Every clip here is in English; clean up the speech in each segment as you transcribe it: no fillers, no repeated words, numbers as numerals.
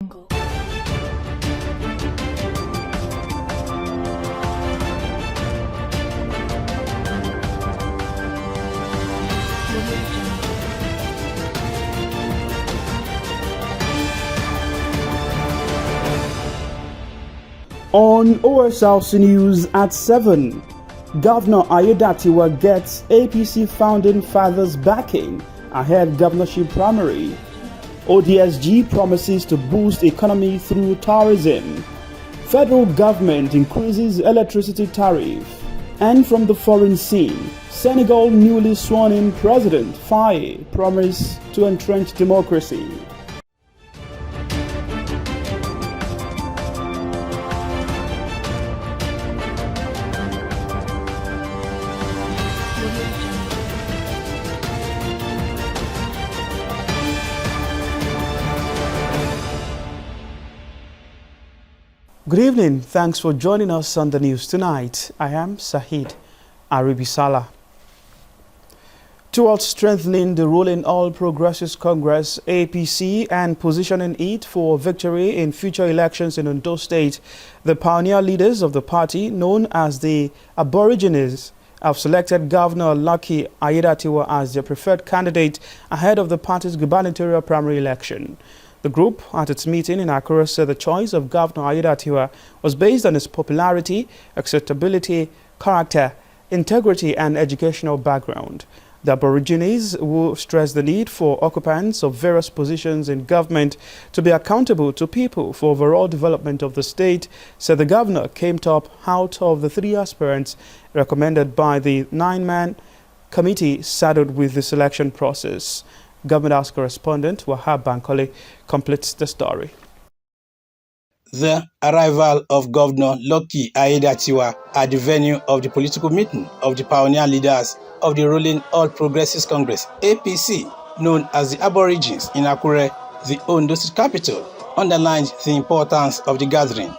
On Osrc News at 7, Governor Ayedatiwa gets APC founding fathers backing ahead governorship primary. ODSG promises to boost economy through tourism. Federal government increases electricity tariff. And from the foreign scene, Senegal newly sworn-in President Faye promised to entrench democracy. Good evening. Thanks for joining us on the news tonight. I am Sahid Aribisala. Towards strengthening the ruling All Progressives Congress APC and positioning it for victory in future elections in Ondo State, the pioneer leaders of the party, known as the Aborigines, have selected Governor Lucky Ayedatiwa as their preferred candidate ahead of the party's gubernatorial primary election. The group, at its meeting in Osrc, said the choice of Governor Ayedatiwa was based on his popularity, acceptability, character, integrity, and educational background. The Aborigines will stress the need for occupants of various positions in government to be accountable to people for overall development of the state, said the governor came top out of the 3 aspirants recommended by the 9-man committee saddled with the selection process. Government House correspondent Wahab Bankole completes the story. The arrival of Governor Lucky Ayedatiwa at the venue of the political meeting of the pioneer leaders of the ruling All Progressives Congress APC, known as the Aborigines in Akure, the Ondo State capital, underlines the importance of the gathering.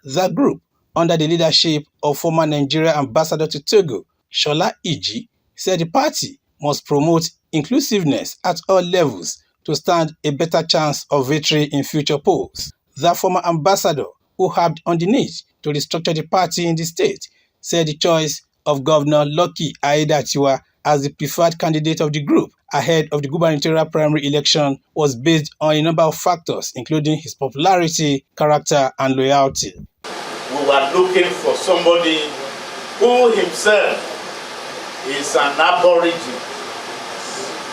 The group, under the leadership of former Nigeria ambassador to Togo, Shola Iji, said the party must promote inclusiveness at all levels to stand a better chance of victory in future polls. The former ambassador, who harped on the need to restructure the party in the state, said the choice of Governor Lucky Ayedatiwa as the preferred candidate of the group ahead of the gubernatorial primary election was based on a number of factors, including his popularity, character, and loyalty. We were looking for somebody who himself is an Aborigine,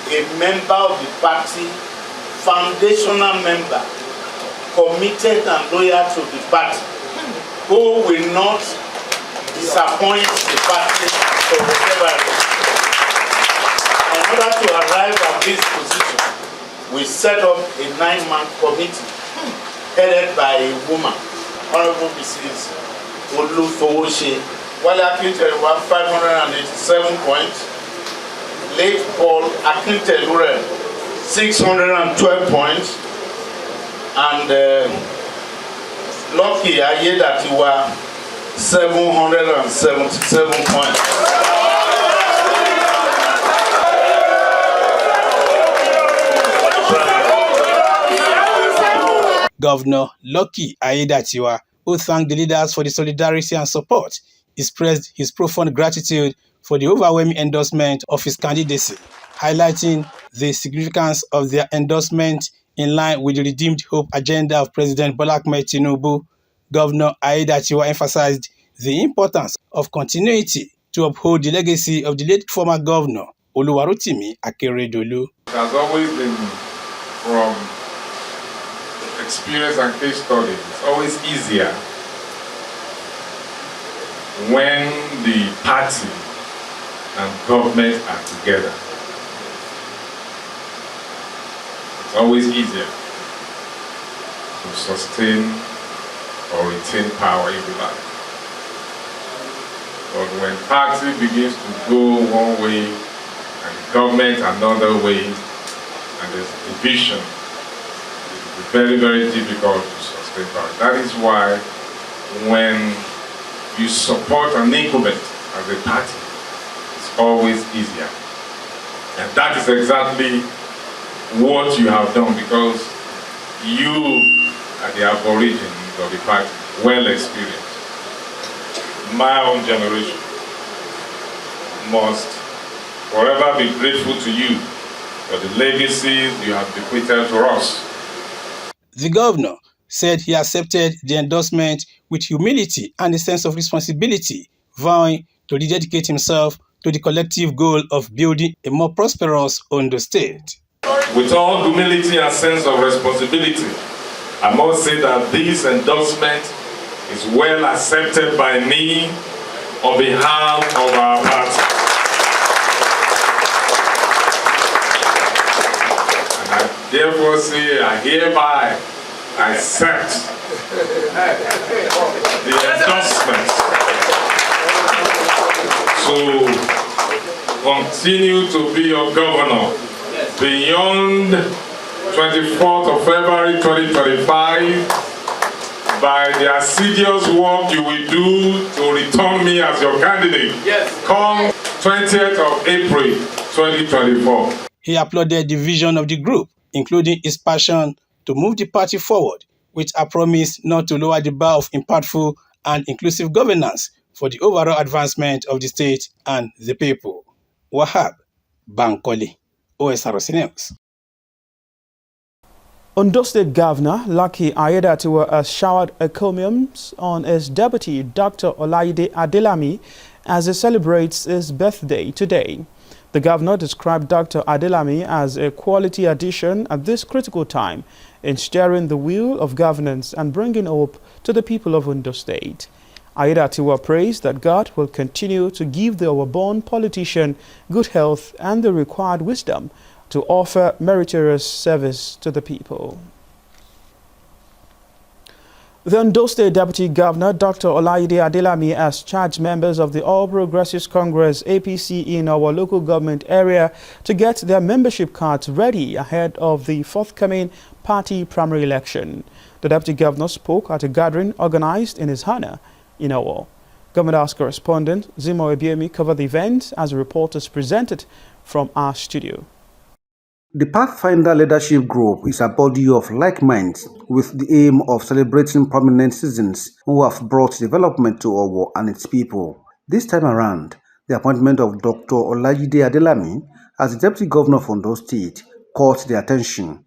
a member of the party, foundational member, committed and loyal to the party, who will not disappoint the party for whatever reason. In order to arrive at this position, we set up a 9-man committee headed by a woman, Honorable Mrs. Olufowoshe. Wale Akintelure 587 points, late Paul Akintelure 612 points, and Lucky Ayedatiwa 777 points. Governor Lucky Ayedatiwa, who thanked the leaders for the solidarity and support, expressed his profound gratitude for the overwhelming endorsement of his candidacy, highlighting the significance of their endorsement in line with the Redeemed Hope agenda of President Bola Ahmed Tinubu. Governor Ayedatiwa emphasized the importance of continuity to uphold the legacy of the late former governor, Oluwarotimi Akeredolu. It has always been, from experience and case study, it's always easier when the party and government are together. It's always easier to sustain or retain power if you like. But when party begins to go one way and government another way, and there's division, it will be very, very difficult to sustain power. That is why when you support an incumbent as a party, it's always easier. And that is exactly what you have done, because you are the aborigines of the party, well experienced. My own generation must forever be grateful to you for the legacies you have bequeathed to us. The governor said he accepted the endorsement with humility and a sense of responsibility, vowing to rededicate himself to the collective goal of building a more prosperous Ondo State. With all humility and sense of responsibility, I must say that this endorsement is well accepted by me on behalf of our party. And I therefore say I hereby accept the endorsement to continue to be your governor beyond 24th of February 2025 by the assiduous work you will do to return me as your candidate. Yes. Come 20th of April 2024. He applauded the vision of the group, including his passion to move the party forward, with a promise not to lower the bar of impactful and inclusive governance for the overall advancement of the state and the people. Wahab Bankole, Osrc News. Ondo State Governor Lucky Ayedatiwa has showered encomiums on his deputy, Dr. Olayide Adelami, as he celebrates his birthday today. The governor described Dr. Adelami as a quality addition at this critical time in steering the wheel of governance and bringing hope to the people of Ondo State. Ayedatiwa praised that God will continue to give the overborn politician good health and the required wisdom to offer meritorious service to the people. The Ondo State Deputy Governor, Dr. Olayide Adelami, has charged members of the All Progressives Congress (APC) in our local government area to get their membership cards ready ahead of the forthcoming party primary election. The Deputy Governor spoke at a gathering organized in his honor in Owo. Government House correspondent Zimo Ebiemi covered the event as a report is presented from our studio. The Pathfinder Leadership Group is a body of like minds with the aim of celebrating prominent citizens who have brought development to Owo and its people. This time around, the appointment of Dr. Olayide Adelami as the Deputy Governor of Ondo State caught their attention.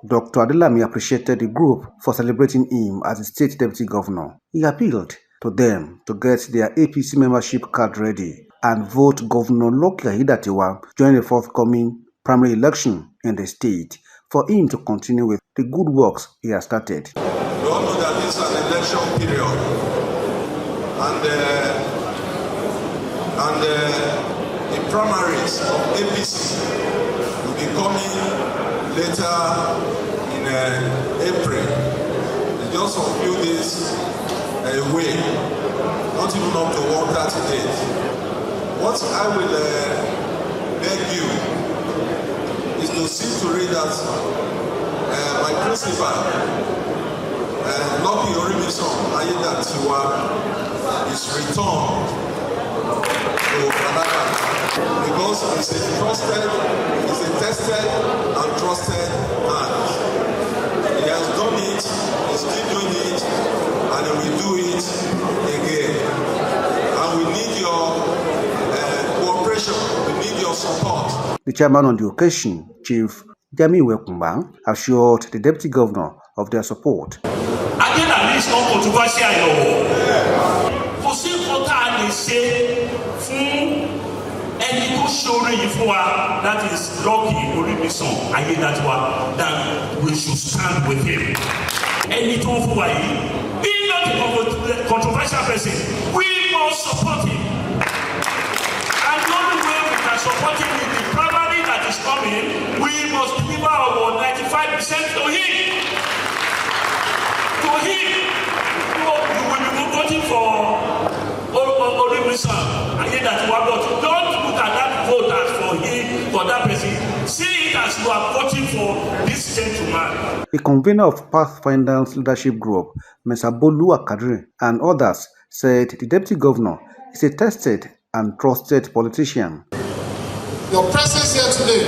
Dr. Adelami appreciated the group for celebrating him as the State Deputy Governor. He appealed to them to get their APC membership card ready and vote Governor Lucky Ayedatiwa during the forthcoming primary election in the state for him to continue with the good works he has started. We all know that this is an election period, and the primaries of APC will be coming later in April. It's just a few days away, not even up to 130 days. What I will beg you is to see to read that my principal, Lucky Ayedatiwa, is returned to Canada because it's a tested and trusted man. He has done it, he's still doing it, and he will do it again. And we need your we need your support. The chairman on the occasion, Chief Jami Wekumba, assured the Deputy Governor of their support. Adelami is not controversial in Owo. For see what I say any good story that is Lucky Ayedatiwa, that we should stand with him. Any being not a controversial person, we must support him. Supporting the primary that is coming, we must deliver our 95% to him. To him. You will be voting for Olimisan. But don't look at that vote as for him, for that person. See it as you are voting for this gentleman. The convener of Pathfinder's Leadership Group, Mr. Bolu Akadri, and others said the Deputy Governor is a tested and trusted politician. Your presence here today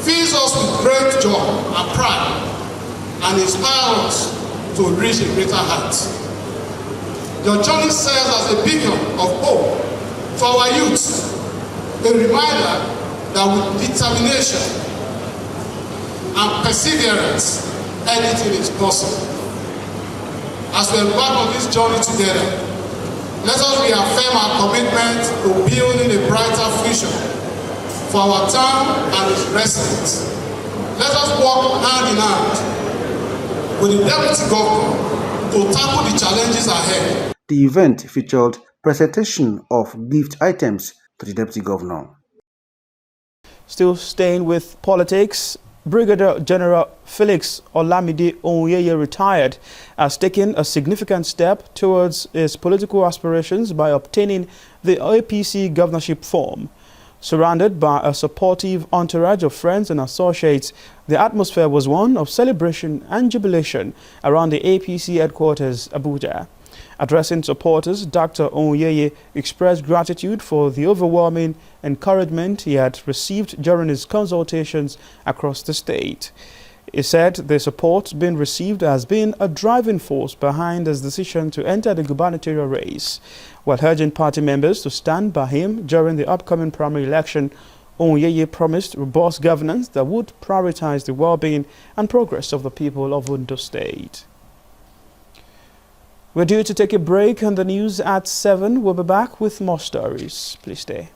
fills us with great joy and pride and inspires us to reach a greater height. Your journey serves as a beacon of hope for our youth, a reminder that with determination and perseverance, anything is possible. As we embark on this journey together, let us reaffirm our commitment to building a brighter future for our town and its residents. Let us work hand in hand with the Deputy Governor to tackle the challenges ahead. The event featured presentation of gift items to the Deputy Governor. Still staying with politics, Brigadier General Felix Olamide Onyeye, retired, has taken a significant step towards his political aspirations by obtaining the APC governorship form. Surrounded by a supportive entourage of friends and associates, the atmosphere was one of celebration and jubilation around the APC headquarters, Abuja. Addressing supporters, Dr. Onyeye expressed gratitude for the overwhelming encouragement he had received during his consultations across the state. He said the support being received has been a driving force behind his decision to enter the gubernatorial race. While urging party members to stand by him during the upcoming primary election, Onyeye promised robust governance that would prioritize the well-being and progress of the people of Ondo State. We're due to take a break on the news at 7. We'll be back with more stories. Please stay.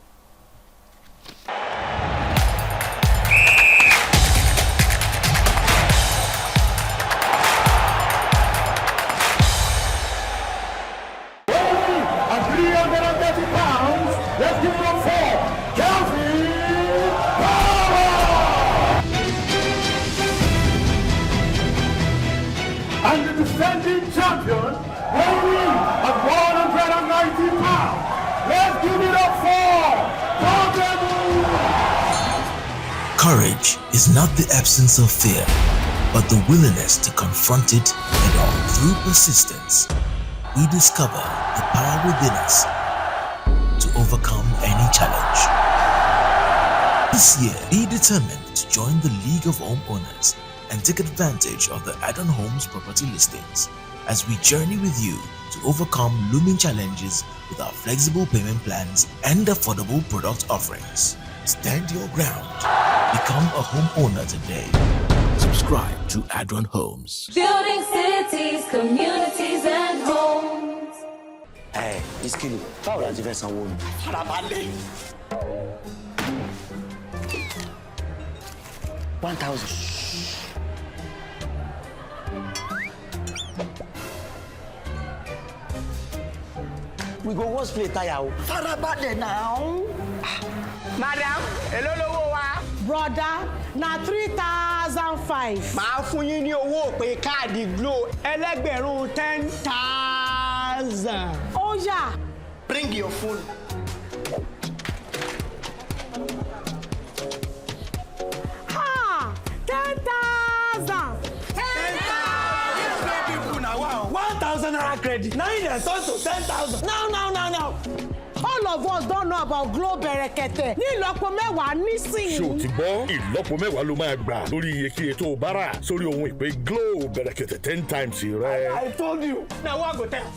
And the defending champion, weighing at 190 pounds. Let's give it up for Courage is not the absence of fear, but the willingness to confront it head-on. Through persistence, we discover the power within us to overcome any challenge. This year, be determined to join the League of Homeowners and take advantage of the add-on homes property listings as we journey with you to overcome looming challenges with our flexible payment plans and affordable product offerings. Stand your ground. Become a homeowner today. Subscribe to Add-on Homes. Building cities, communities, and homes. Hey, Iskili, how are you guys on? Farabale. 1,000. We go once play tire. Farabale now. Madam, hello, brother, na 3,005. Màá fún yín ní owó pé káàdì Glo ẹlẹ́gbẹ̀rún 10,000. Oh yeah. Bring your phone. Ha! 10,000. 1,000 naira credit. Now you turn to 10,000. No. All of us don't know about Glo Berekete. Ní ìlọ́po mẹ́wàá nísìnyí. Ṣé o ti gbọ́? Ìlọ́po mẹ́wàá ló máa gbà lórí iyekíye tó o bá rà sórí ohun ìpè Glo Berekete 10 times rẹ. I told you. Now what go tell?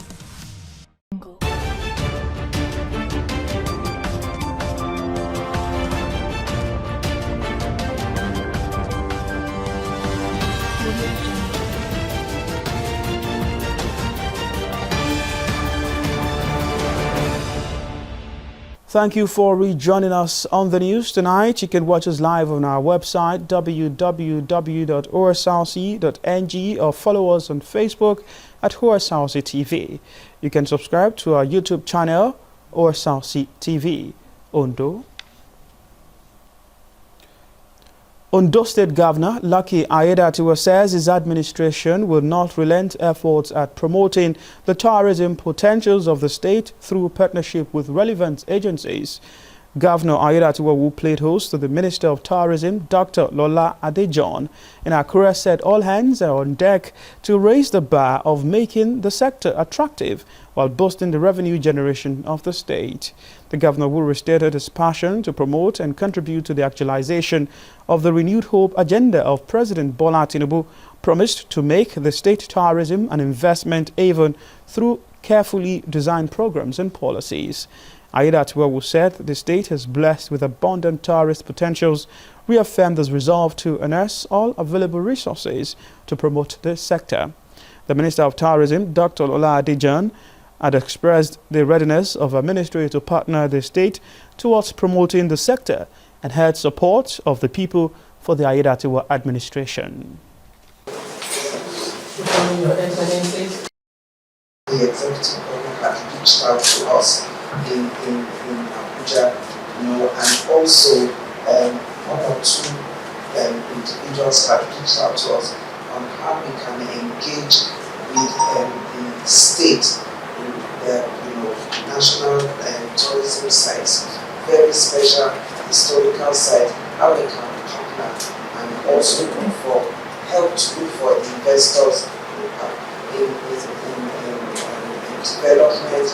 Thank you for rejoining us on the news tonight. You can watch us live on our website www.osrc.ng or follow us on Facebook at Osrc TV. You can subscribe to our YouTube channel, Osrc TV. Ondo State Governor Lucky Aiyedatiwa says his administration will not relent efforts at promoting the tourism potentials of the state through partnership with relevant agencies. Governor Aiyedatiwa, who played host to the Minister of Tourism, Dr. Lola Adejohn, in Akure, said all hands are on deck to raise the bar of making the sector attractive while boosting the revenue generation of the state. The governor, who restated his passion to promote and contribute to the actualization of the renewed hope agenda of President Bola Tinubu, promised to make the state tourism an investment haven through carefully designed programs and policies. Aiyedatiwa, who said the state is blessed with abundant tourist potentials, reaffirmed his resolve to harness all available resources to promote this sector. The Minister of Tourism, Dr. Lola Adejohn, had expressed the readiness of her ministry to partner the state towards promoting the sector and had support of the people for the Aiyedatiwa administration. Your Excellencies, the executive government had reached out to us in Abuja, and also one or two individuals have reached out to us on how we can engage with the state in the national tourism sites, very special historical sites, how we can partner and also look for help to look for investors in development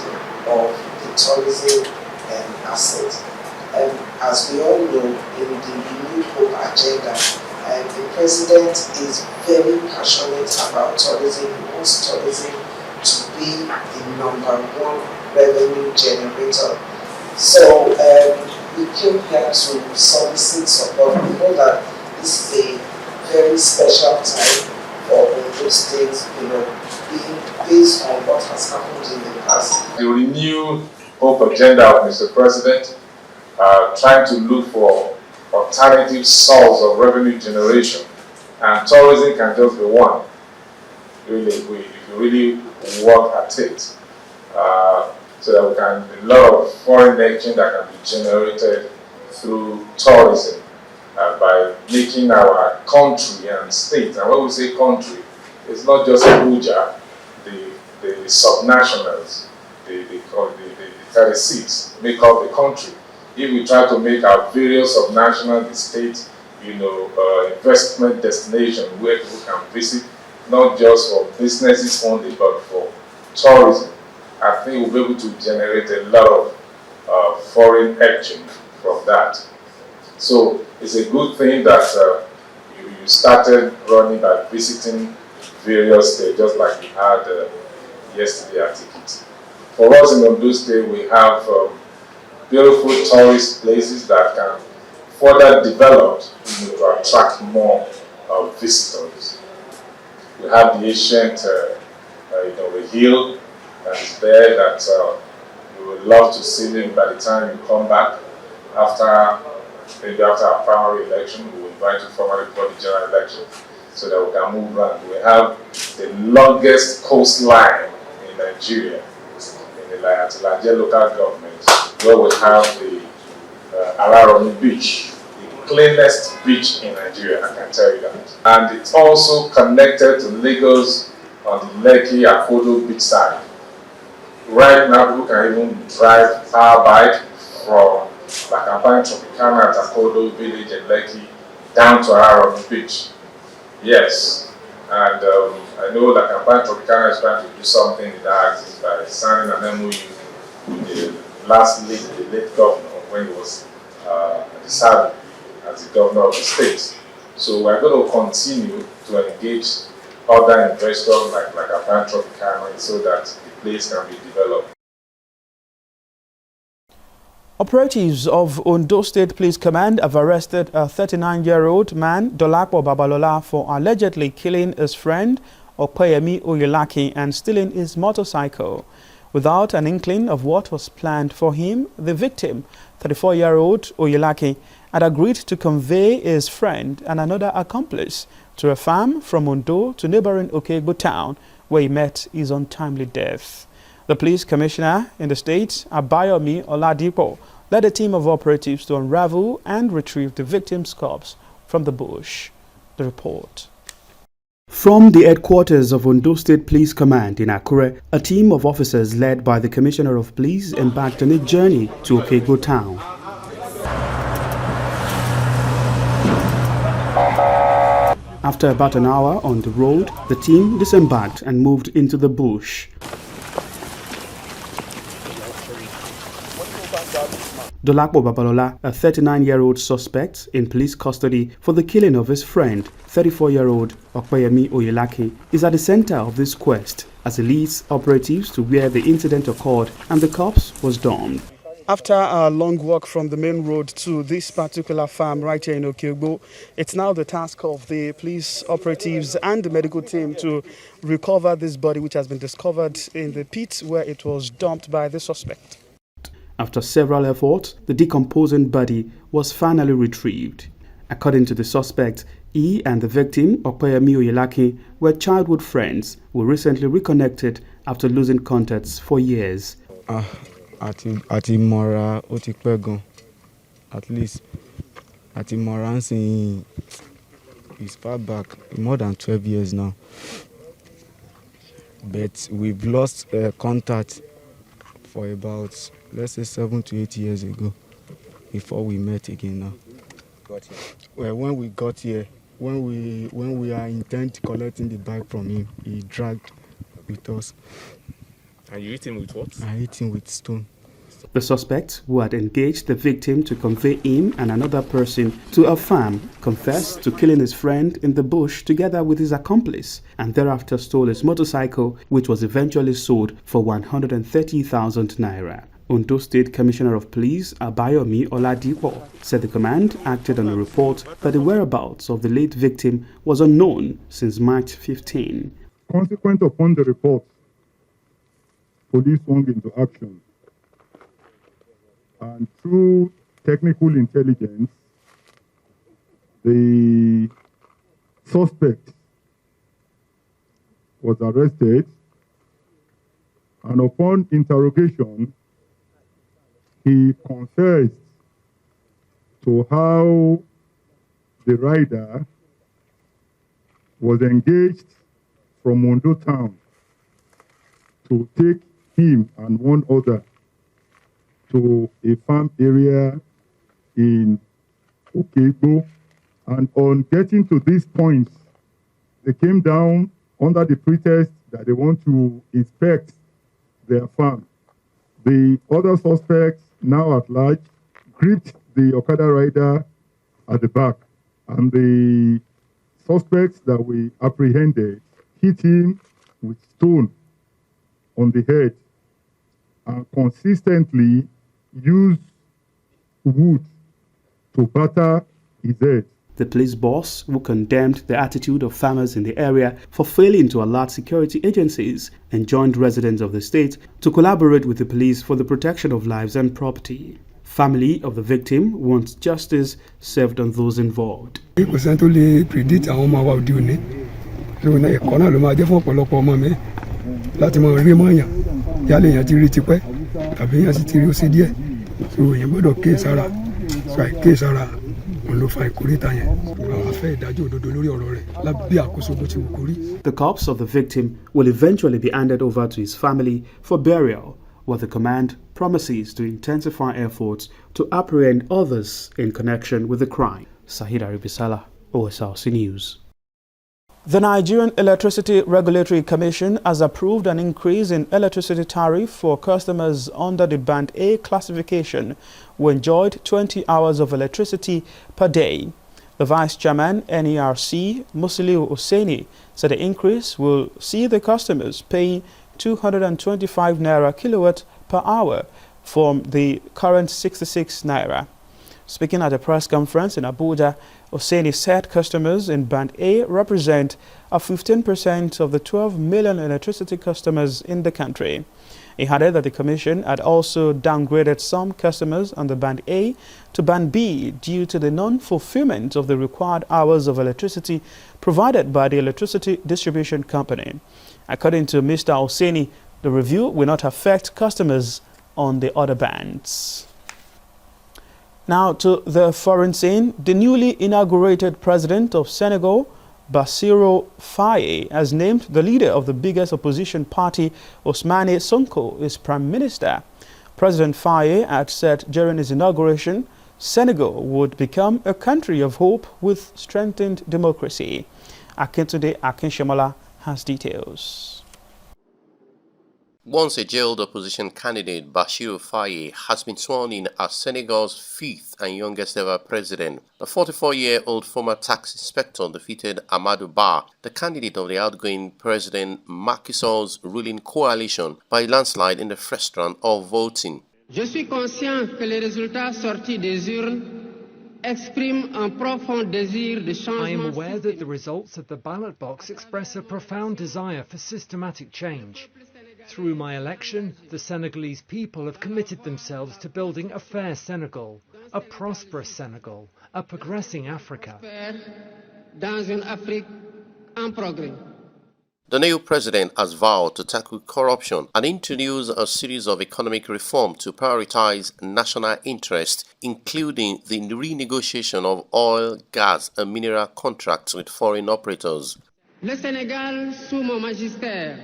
of the tourism asset. As we all know, in the renewed hope agenda, the president is very passionate about tourism. He wants tourism to be the #1 revenue generator. So we came here to solicit support. We know that this is a very special time for Ondo State, being based on what has happened in the past. The renewed hope agenda of Mr. President, trying to look for alternative sources of revenue generation, and tourism can just be one. Really, if you really work at it, so that we can a lot of foreign exchange that can be generated through tourism by making our country and state. And when we say country, it's not just Abuja, the subnationals, the 36 make up the country. If we try to make our various subnational, the state, investment destination where people can visit, not just for businesses only, but for tourism, I think we'll be able to generate a lot of foreign exchange from that. So it's a good thing that you started running by visiting various states, just like we had yesterday at Tikiti. For us in Ondo State, we have beautiful tourist places that can further develop to attract more visitors. We have the ancient the hill that is there that you would love to see them by the time you come back maybe after our primary election. We will invite you formally for the general election so that we can move around. We have the longest coastline in Nigeria, in the Atilanje local government, where we have the Araromi beach, the cleanest beach in Nigeria, I can tell you that. And it's also connected to Lagos on the Lekki Akodo beach side. Right now, people can even drive power bike from La Campagne Tropicana at Akodo village in Lekki down to Araromi beach. Yes, and I know La Campagne Tropicana is trying to do something in that axis by signing an MOU with the late governor when he was decided as the governor of the state. So we're going to continue to engage other investors like La Campagne Tropicana so that the place can be developed. Operatives of Ondo State Police Command have arrested a 39-year-old man, Dolapo Babalola, for allegedly killing his friend, Opeyemi Oyelaki, and stealing his motorcycle. Without an inkling of what was planned for him, the victim, 34-year-old Oyelaki, had agreed to convey his friend and another accomplice to a farm from Ondo to neighboring Okegbo town, where he met his untimely death. The police commissioner in the state, Abayomi Oladipo, led a team of operatives to unravel and retrieve the victim's corpse from the bush. The report. From the headquarters of Ondo State Police Command in Akure, a team of officers led by the Commissioner of Police embarked on a journey to Okegbo town. After about an hour on the road, the team disembarked and moved into the bush. Dolapo Babalola, a 39-year-old suspect in police custody for the killing of his friend, 34-year-old Okpeyemi Oyelaki, is at the center of this quest as he leads operatives to where the incident occurred and the corpse was dumped. After a long walk from the main road to this particular farm right here in Okeogbo, it's now the task of the police operatives and the medical team to recover this body, which has been discovered in the pit where it was dumped by the suspect. After several efforts, the decomposing body was finally retrieved. According to the suspect, he and the victim, Okpeyemi Oyelaki, were childhood friends who recently reconnected after losing contacts for years. Àti mọ́ra ó ti pẹ́ gan, at least àti mọ́ra ń sìn is far back, more than 12 years now. But we've lost contact for about, let's say, 7 to 8 years ago before we met again now. Well, when we got here, when we are intent collecting the bag from him, he dragged with us. And you hit him with what? I hit him with stone. The suspect, who had engaged the victim to convey him and another person to a farm, confessed to killing his friend in the bush together with his accomplice and thereafter stole his motorcycle, which was eventually sold for 130,000 naira. Ondo State Commissioner of Police Abayomi Oladipo said the command acted on a report that the whereabouts of the late victim was unknown since March 15. Consequent upon the report, police swung into action. And through technical intelligence, the suspect was arrested, and upon interrogation, he confessed to how the rider was engaged from Ondo town to take him and one other to a farm area in Okeogbo. And on getting to this point, they came down under the pretext that they want to inspect their farm. The other suspects, now at large, gripped the Okada rider at the back, and the suspects that we apprehended hit him with stone on the head and consistently used wood to batter his head. The police boss, who condemned the attitude of farmers in the area for failing to alert security agencies, enjoined residents of the state to collaborate with the police for the protection of lives and property. Family of the victim wants justice served on those involved. Kò sẹ́ni tó lè predict àwọn ọmọ wa òde òní. Lóòótọ́ ẹ̀kọ́ náà ló máa jẹ́ fún ọ̀pọ̀lọpọ̀ ọmọ mi láti mọ rí mọ́ọ̀yàn yálé èèyàn ti rí tipẹ́ tàbí èèyàn sì ti rí ó ṣe díẹ̀. So èèyàn gbọ́dọ̀ kíyèsára. So àìkíyèsára òun ló fa ìkórìtà yẹn. Àwọn afẹ́ ìdájọ́ òdodo lórí ọ̀rọ̀ rẹ̀ lábẹ́ àkóso bó ti wù kó rí. The corpse of the victim will eventually be handed over to his family for burial, while the command promises to intensify efforts to apprehend others in connection with the crime. Sahid Aribisala, OSRC News. The Nigerian Electricity Regulatory Commission has approved an increase in electricity tariff for customers under the Band A classification who enjoyed 20 hours of electricity per day. The Vice Chairman, NERC, Musiliu Hussaini, said the increase will see the customers paying 225 naira kilowatt per hour from the current 66 naira. Speaking at a press conference in Abuja, Hussaini said customers in Band A represent 15% of the 12 million electricity customers in the country. He added that the Commission had also downgraded some customers on the Band A to Band B due to the non-fulfillment of the required hours of electricity provided by the electricity distribution company. According to Mr. Hussaini, the review will not affect customers on the other bands. Now to the foreign scene. The newly inaugurated president of Senegal, Bassirou Faye, has named the leader of the biggest opposition party, Ousmane Sonko, as prime minister. President Faye had said during his inauguration Senegal would become a country of hope with strengthened democracy. Akintunde Akinshomola has details. Once a jailed opposition candidate, Bashir Faye has been sworn in as Senegal's fifth and youngest ever president. The 44-year-old former tax inspector defeated Amadou Ba, the candidate of the outgoing President Macky Sall's ruling coalition, by a landslide in the first round of voting. Je suis conscient que les résultats sortis des urnes expriment un profond désir de changement. I am aware that the results of the ballot box express a profound desire for systematic change. Through my election, the Senegalese people have committed themselves to building a fair Senegal, a prosperous Senegal, a progressing Africa. Dans une Afrique en progrès. The new president has vowed to tackle corruption and introduce a series of economic reforms to prioritize national interests, including the renegotiation of oil, gas and mineral contracts with foreign operators. Le Sénégal, sous mon magistère,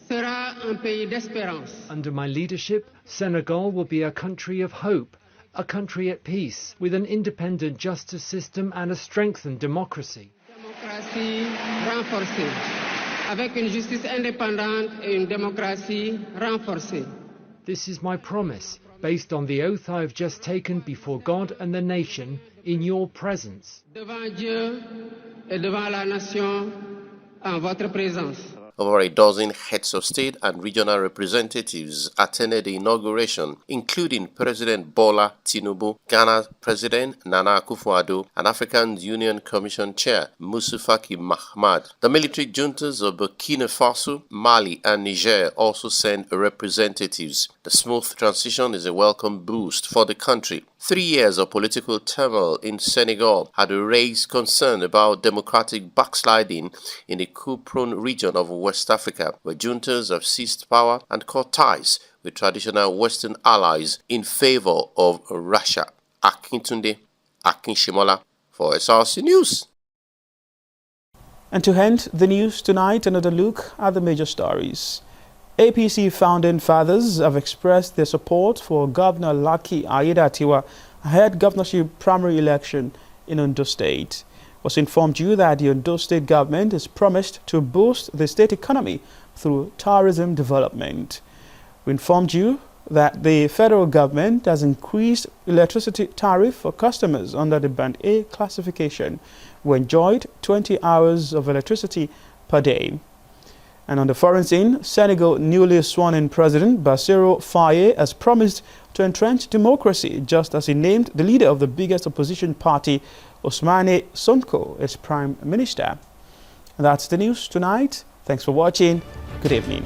sera un pays d'espérance. Under my leadership, Senegal will be a country of hope, a country at peace, with an independent justice system and a strengthened democracy. Démocratie renforcée, avec une justice indépendante et une démocratie renforcée. This is my promise, based on the oath I have just taken before God and the nation in your presence. Devant Dieu et devant la nation, en votre présence. Over a dozen heads of state and regional representatives attended the inauguration, including President Bola Tinubu, Ghana's President Nana Akufo-Addo, and African Union Commission Chair Moussa Faki Mahamat. The military juntas of Burkina Faso, Mali, and Niger also sent representatives. The smooth transition is a welcome boost for the country. 3 years of political turmoil in Senegal had raised concern about democratic backsliding in the coup-prone region of West Africa, where juntas have seized power and cut ties with traditional Western allies in favor of Russia. Akintunde Akinshomola for Osrc News. And to end the news tonight, another look at the major stories. APC founding fathers have expressed their support for Governor Lucky Aiyedatiwa ahead governorship primary election in Ondo State. Was informed you that the Ondo State government is promised to boost the state economy through tourism development. We informed you that the federal government has increased electricity tariff for customers under the Band A classification who enjoyed 20 hours of electricity per day. And on the foreign scene, Senegal newly sworn-in President Bassirou Faye has promised to entrench democracy, just as he named the leader of the biggest opposition party, Ousmane Sonko, as Prime Minister. And that's the news tonight. Thanks for watching. Good evening.